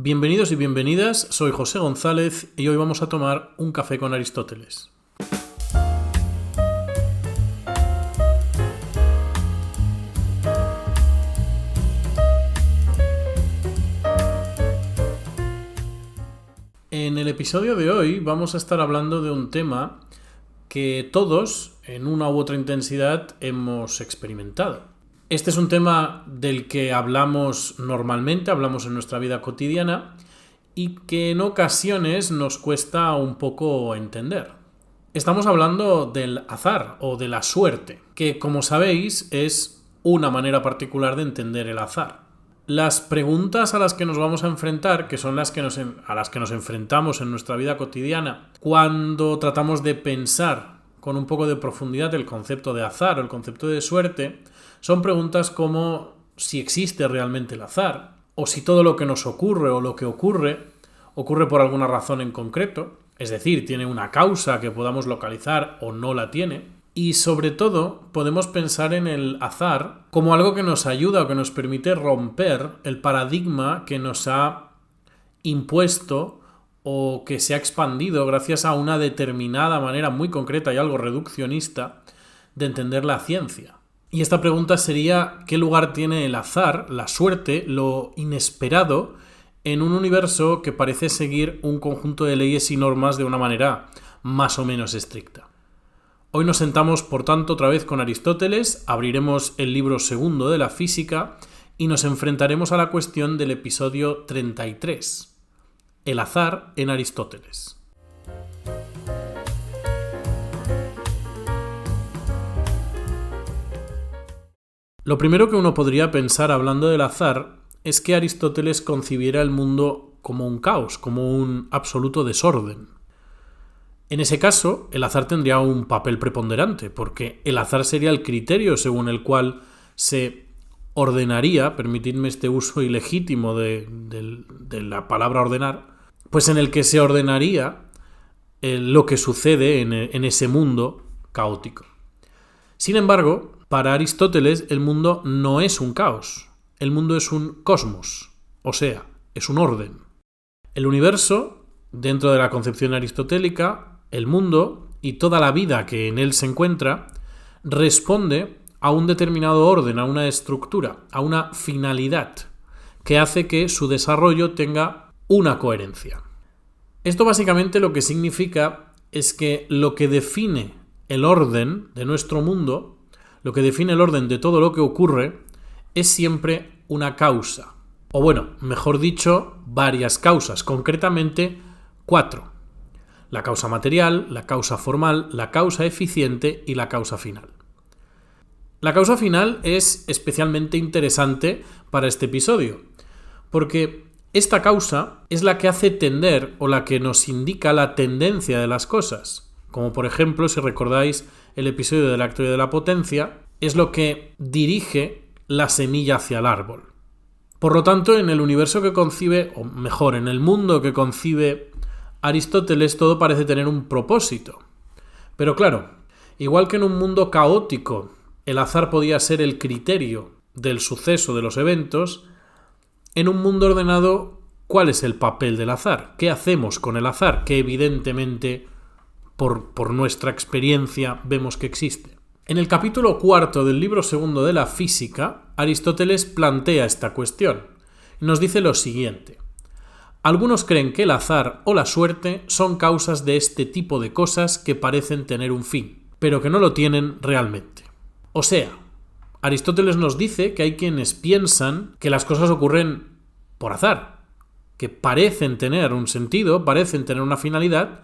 Bienvenidos y bienvenidas, soy José González y hoy vamos a tomar un café con Aristóteles. En el episodio de hoy vamos a estar hablando de un tema que todos, en una u otra intensidad, hemos experimentado. Este es un tema del que hablamos normalmente, hablamos en nuestra vida cotidiana y que en ocasiones nos cuesta un poco entender. Estamos hablando del azar o de la suerte, que como sabéis es una manera particular de entender el azar. Las preguntas a las que nos vamos a enfrentar, que son a las que nos enfrentamos en nuestra vida cotidiana, cuando tratamos de pensar con un poco de profundidad el concepto de azar o el concepto de suerte, son preguntas como si existe realmente el azar, o si todo lo que nos ocurre o lo que ocurre por alguna razón en concreto, es decir, tiene una causa que podamos localizar o no la tiene. Y sobre todo podemos pensar en el azar como algo que nos ayuda o que nos permite romper el paradigma que nos ha impuesto o que se ha expandido gracias a una determinada manera muy concreta y algo reduccionista de entender la ciencia. Y esta pregunta sería: ¿qué lugar tiene el azar, la suerte, lo inesperado en un universo que parece seguir un conjunto de leyes y normas de una manera más o menos estricta? Hoy nos sentamos, por tanto, otra vez con Aristóteles, abriremos el libro segundo de la física y nos enfrentaremos a la cuestión del episodio 33. El azar en Aristóteles. Lo primero que uno podría pensar hablando del azar es que Aristóteles concibiera el mundo como un caos, como un absoluto desorden. En ese caso, el azar tendría un papel preponderante, porque el azar sería el criterio según el cual se ordenaría, permitidme este uso ilegítimo de la palabra ordenar, pues en el que se ordenaría lo que sucede en ese mundo caótico. Sin embargo, para Aristóteles el mundo no es un caos, el mundo es un cosmos, o sea, es un orden. El universo, dentro de la concepción aristotélica, el mundo y toda la vida que en él se encuentra responde a un determinado orden, a una estructura, a una finalidad que hace que su desarrollo tenga una coherencia. Esto básicamente lo que significa es que lo que define el orden de nuestro mundo, lo que define el orden de todo lo que ocurre, es siempre una causa. O bueno, mejor dicho, varias causas, concretamente 4. La causa material, la causa formal, la causa eficiente y la causa final. La causa final es especialmente interesante para este episodio, porque esta causa es la que hace tender o la que nos indica la tendencia de las cosas. Como por ejemplo, si recordáis el episodio de la teoría de la potencia, es lo que dirige la semilla hacia el árbol. Por lo tanto, en el universo que concibe, o mejor, en el mundo que concibe Aristóteles, todo parece tener un propósito. Pero claro, igual que en un mundo caótico el azar podía ser el criterio del suceso de los eventos, en un mundo ordenado, ¿cuál es el papel del azar? ¿Qué hacemos con el azar? Que evidentemente, por nuestra experiencia, vemos que existe. En el capítulo 4 del libro segundo de la física, Aristóteles plantea esta cuestión. Nos dice lo siguiente: algunos creen que el azar o la suerte son causas de este tipo de cosas que parecen tener un fin, pero que no lo tienen realmente. O sea, Aristóteles nos dice que hay quienes piensan que las cosas ocurren por azar, que parecen tener un sentido, parecen tener una finalidad,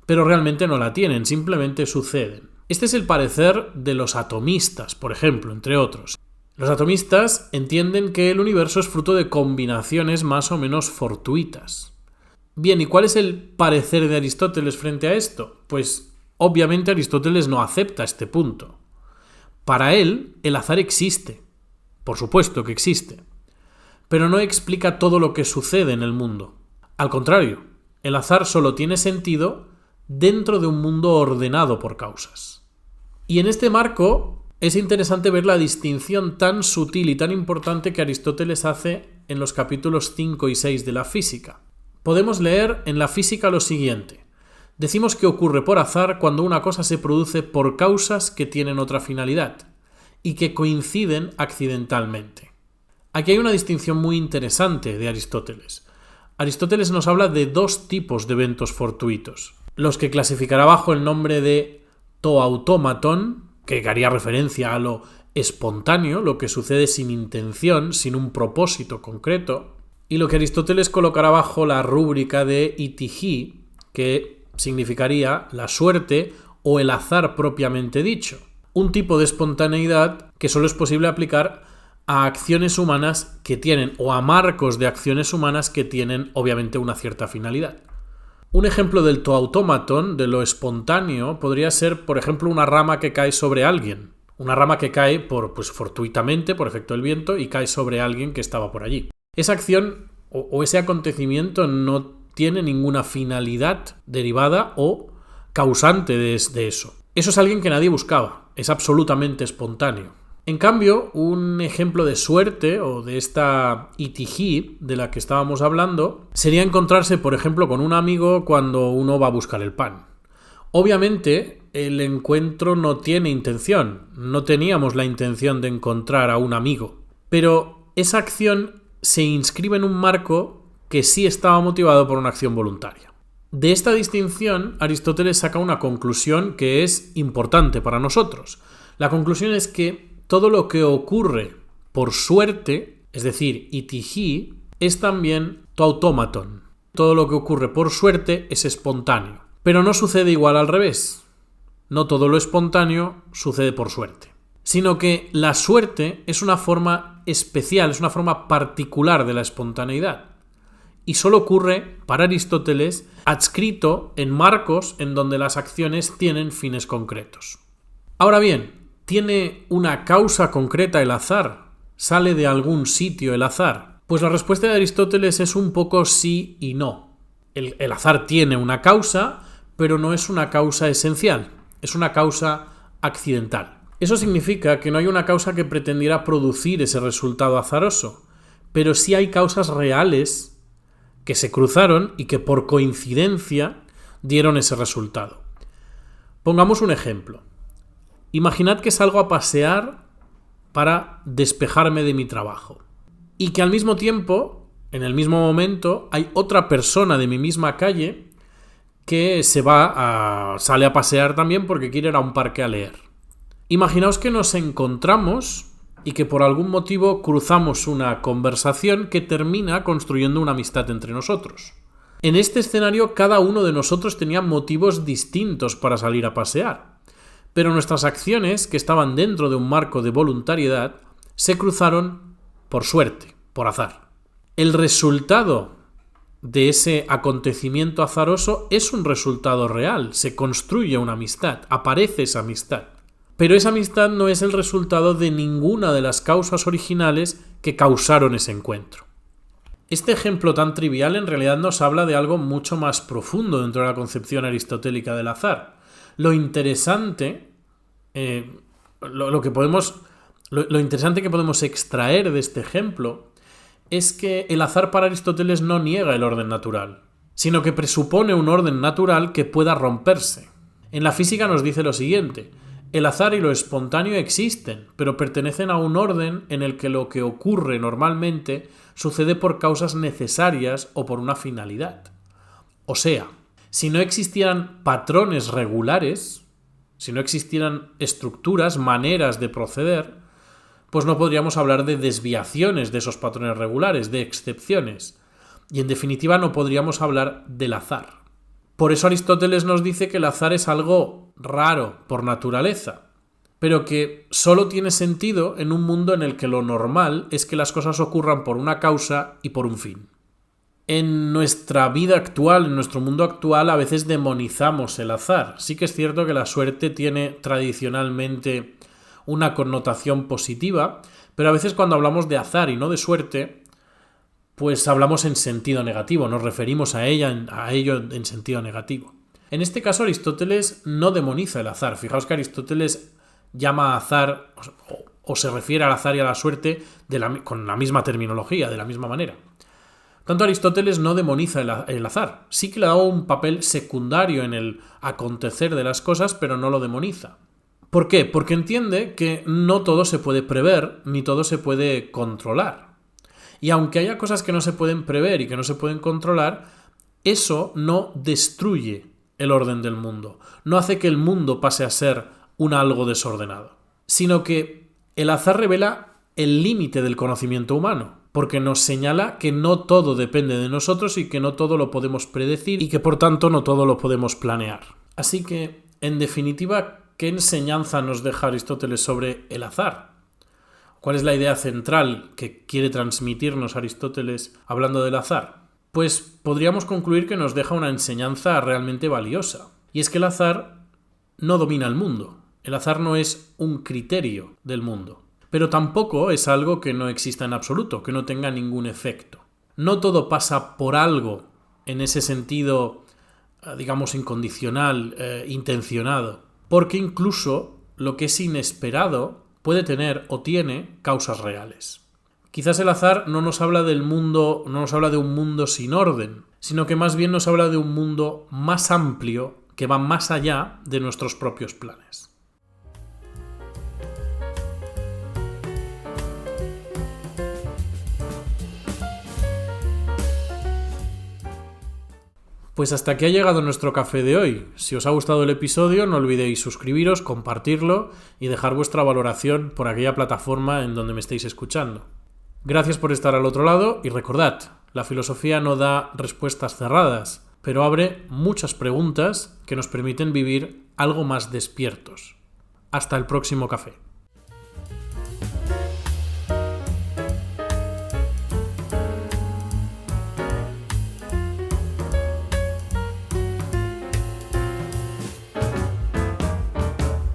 pero realmente no la tienen, simplemente suceden. Este es el parecer de los atomistas, por ejemplo, entre otros. Los atomistas entienden que el universo es fruto de combinaciones más o menos fortuitas. Bien, ¿y cuál es el parecer de Aristóteles frente a esto? Pues obviamente Aristóteles no acepta este punto. Para él, el azar existe. Por supuesto que existe. Pero no explica todo lo que sucede en el mundo. Al contrario, el azar solo tiene sentido dentro de un mundo ordenado por causas. Y en este marco es interesante ver la distinción tan sutil y tan importante que Aristóteles hace en los capítulos 5 y 6 de la física. Podemos leer en la física lo siguiente. Decimos que ocurre por azar cuando una cosa se produce por causas que tienen otra finalidad y que coinciden accidentalmente. Aquí hay una distinción muy interesante de Aristóteles. Aristóteles nos habla de dos tipos de eventos fortuitos, los que clasificará bajo el nombre de to autómaton, que haría referencia a lo espontáneo, lo que sucede sin intención, sin un propósito concreto, y lo que Aristóteles colocará bajo la rúbrica de itigí, que significaría la suerte o el azar propiamente dicho, un tipo de espontaneidad que solo es posible aplicar a acciones humanas que tienen, o a marcos de acciones humanas que tienen obviamente una cierta finalidad. Un ejemplo del to autómaton, de lo espontáneo, podría ser, por ejemplo, una rama que cae sobre alguien. Una rama que cae fortuitamente, por efecto del viento, y cae sobre alguien que estaba por allí. Esa acción o ese acontecimiento no tiene ninguna finalidad derivada o causante de eso. Eso es alguien que nadie buscaba, es absolutamente espontáneo. En cambio, un ejemplo de suerte o de esta itigí de la que estábamos hablando sería encontrarse, por ejemplo, con un amigo cuando uno va a buscar el pan. Obviamente, el encuentro no tiene intención, no teníamos la intención de encontrar a un amigo, pero esa acción se inscribe en un marco que sí estaba motivado por una acción voluntaria. De esta distinción, Aristóteles saca una conclusión que es importante para nosotros. La conclusión es que todo lo que ocurre por suerte, es decir, itigí, es también to autómaton. Todo lo que ocurre por suerte es espontáneo. Pero no sucede igual al revés. No todo lo espontáneo sucede por suerte. Sino que la suerte es una forma especial, es una forma particular de la espontaneidad. Y solo ocurre, para Aristóteles, adscrito en marcos en donde las acciones tienen fines concretos. Ahora bien, ¿tiene una causa concreta el azar? ¿Sale de algún sitio el azar? Pues la respuesta de Aristóteles es un poco sí y no. El azar tiene una causa, pero no es una causa esencial, es una causa accidental. Eso significa que no hay una causa que pretendiera producir ese resultado azaroso, pero sí hay causas reales que se cruzaron y que por coincidencia dieron ese resultado. Pongamos un ejemplo. Imaginad que salgo a pasear para despejarme de mi trabajo y que al mismo tiempo, en el mismo momento, hay otra persona de mi misma calle que sale a pasear también porque quiere ir a un parque a leer. Imaginaos que nos encontramos y que por algún motivo cruzamos una conversación que termina construyendo una amistad entre nosotros. En este escenario, cada uno de nosotros tenía motivos distintos para salir a pasear. Pero nuestras acciones, que estaban dentro de un marco de voluntariedad, se cruzaron por suerte, por azar. El resultado de ese acontecimiento azaroso es un resultado real, se construye una amistad, aparece esa amistad. Pero esa amistad no es el resultado de ninguna de las causas originales que causaron ese encuentro. Este ejemplo tan trivial en realidad nos habla de algo mucho más profundo dentro de la concepción aristotélica del azar. Lo interesante, lo interesante que podemos extraer de este ejemplo es que el azar para Aristóteles no niega el orden natural, sino que presupone un orden natural que pueda romperse. En la física nos dice lo siguiente: el azar y lo espontáneo existen, pero pertenecen a un orden en el que lo que ocurre normalmente sucede por causas necesarias o por una finalidad. O sea, si no existieran patrones regulares, si no existieran estructuras, maneras de proceder, pues no podríamos hablar de desviaciones de esos patrones regulares, de excepciones. Y en definitiva no podríamos hablar del azar. Por eso Aristóteles nos dice que el azar es algo raro por naturaleza, pero que solo tiene sentido en un mundo en el que lo normal es que las cosas ocurran por una causa y por un fin. En nuestra vida actual, en nuestro mundo actual, a veces demonizamos el azar. Sí que es cierto que la suerte tiene tradicionalmente una connotación positiva, pero a veces cuando hablamos de azar y no de suerte, pues hablamos en sentido negativo, nos referimos a ello en sentido negativo. En este caso Aristóteles no demoniza el azar. Fijaos que Aristóteles llama azar o se refiere al azar y a la suerte con la misma terminología, de la misma manera. Tanto Aristóteles no demoniza el azar, sí que le da un papel secundario en el acontecer de las cosas, pero no lo demoniza. ¿Por qué? Porque entiende que no todo se puede prever, ni todo se puede controlar. Y aunque haya cosas que no se pueden prever y que no se pueden controlar, eso no destruye el orden del mundo, no hace que el mundo pase a ser un algo desordenado, sino que el azar revela el límite del conocimiento humano, porque nos señala que no todo depende de nosotros y que no todo lo podemos predecir y que por tanto no todo lo podemos planear. Así que, en definitiva, ¿qué enseñanza nos deja Aristóteles sobre el azar? ¿Cuál es la idea central que quiere transmitirnos Aristóteles hablando del azar? Pues podríamos concluir que nos deja una enseñanza realmente valiosa. Y es que el azar no domina el mundo. El azar no es un criterio del mundo. Pero tampoco es algo que no exista en absoluto, que no tenga ningún efecto. No todo pasa por algo en ese sentido, digamos, incondicional, intencionado. Porque incluso lo que es inesperado puede tener o tiene causas reales. Quizás el azar no nos habla del mundo, no nos habla de un mundo sin orden, sino que más bien nos habla de un mundo más amplio que va más allá de nuestros propios planes. Pues hasta aquí ha llegado nuestro café de hoy. Si os ha gustado el episodio, no olvidéis suscribiros, compartirlo y dejar vuestra valoración por aquella plataforma en donde me estéis escuchando. Gracias por estar al otro lado y recordad, la filosofía no da respuestas cerradas, pero abre muchas preguntas que nos permiten vivir algo más despiertos. Hasta el próximo café.